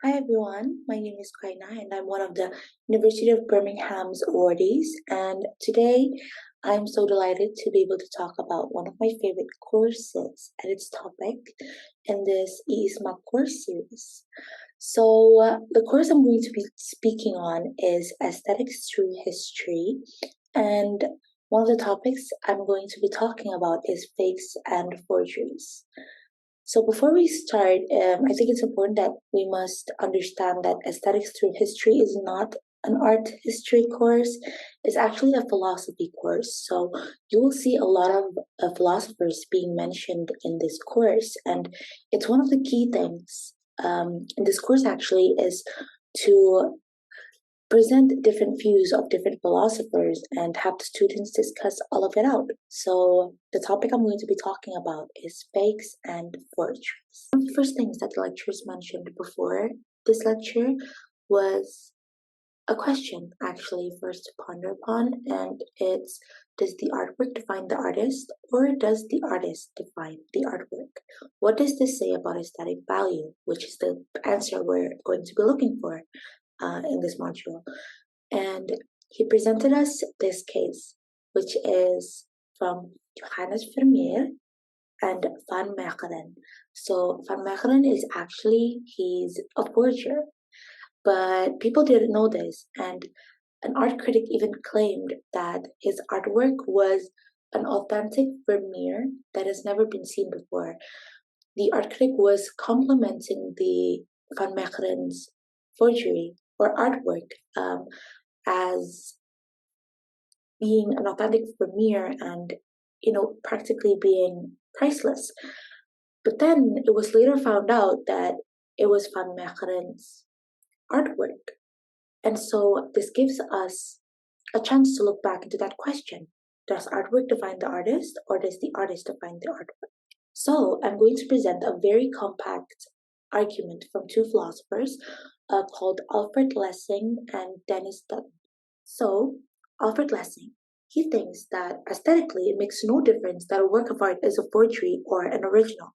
Hi everyone, my name is Sukainah and I'm one of the University of Birmingham's awardees, and today I'm so delighted to be able to talk about one of my favorite courses and its topic in this IISMA Course Series. The course I'm going to be speaking on is Aesthetics Through History, and one of the topics I'm going to be talking about is fakes and forgeries. So before we start, I think it's important that we must understand that Aesthetics Through History is not an art history course. It's actually a philosophy course. So you will see a lot of philosophers being mentioned in this course. And it's one of the key things in this course actually is to present different views of different philosophers and have the students discuss all of it out. So the topic I'm going to be talking about is fakes and forgeries. One of the first things that the lecturers mentioned before this lecture was a question actually for us to ponder upon, and it's, does the artwork define the artist, or does the artist define the artwork? What does this say about aesthetic value, which is the answer we're going to be looking for in this module. And he presented us this case, which is from Johannes Vermeer and Van Mechelen. So Van Mechelen is actually, he's a forger, but people didn't know this, and an art critic even claimed that his artwork was an authentic Vermeer that has never been seen before. The art critic was complimenting the Van Mechelen's forgery or artwork as being an authentic Vermeer and, practically being priceless. But then it was later found out that it was Van Mechelen's artwork. And so this gives us a chance to look back into that question. Does artwork define the artist, or does the artist define the artwork? So I'm going to present a very compact argument from two philosophers called Alfred Lessing and Dennis Dutton. So Alfred Lessing, he thinks that aesthetically it makes no difference that a work of art is a forgery or an original.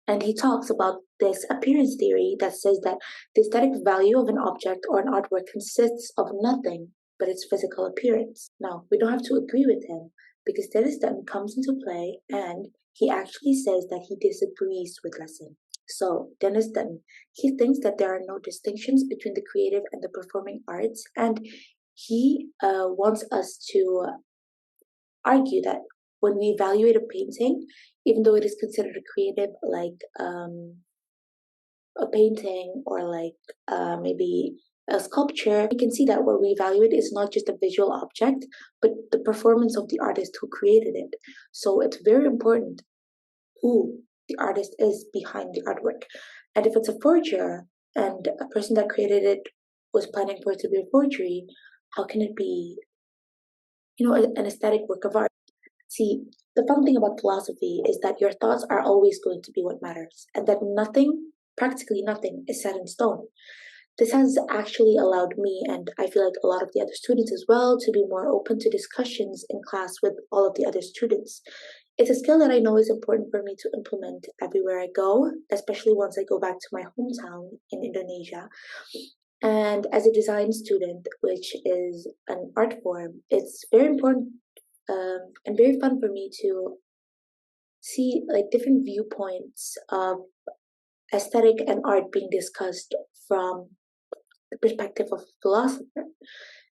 And he talks about this appearance theory that says that the aesthetic value of an object or an artwork consists of nothing but its physical appearance. Now, we don't have to agree with him, because Dennis Dutton comes into play and he actually says that he disagrees with Lessing. So, Dennis Dutton, he thinks that there are no distinctions between the creative and the performing arts, and he wants us to argue that when we evaluate a painting, even though it is considered a creative, like a painting or like maybe a sculpture, we can see that what we evaluate is not just a visual object, but the performance of the artist who created it. So it's very important who the artist is behind the artwork. And if it's a forger and a person that created it was planning for it to be a forgery, how can it be, an aesthetic work of art? See, the fun thing about philosophy is that your thoughts are always going to be what matters, and that nothing, practically nothing, is set in stone. This has actually allowed me, and I feel like a lot of the other students as well, to be more open to discussions in class with all of the other students. It's a skill that I know is important for me to implement everywhere I go, especially once I go back to my hometown in Indonesia. And as a design student, which is an art form, it's very important and very fun for me to see like different viewpoints of aesthetic and art being discussed from the perspective of a philosopher.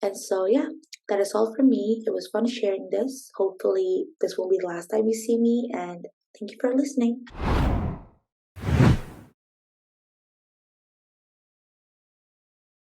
And so, yeah, that is all from me. It was fun sharing this. Hopefully, this won't be the last time you see me, and thank you for listening.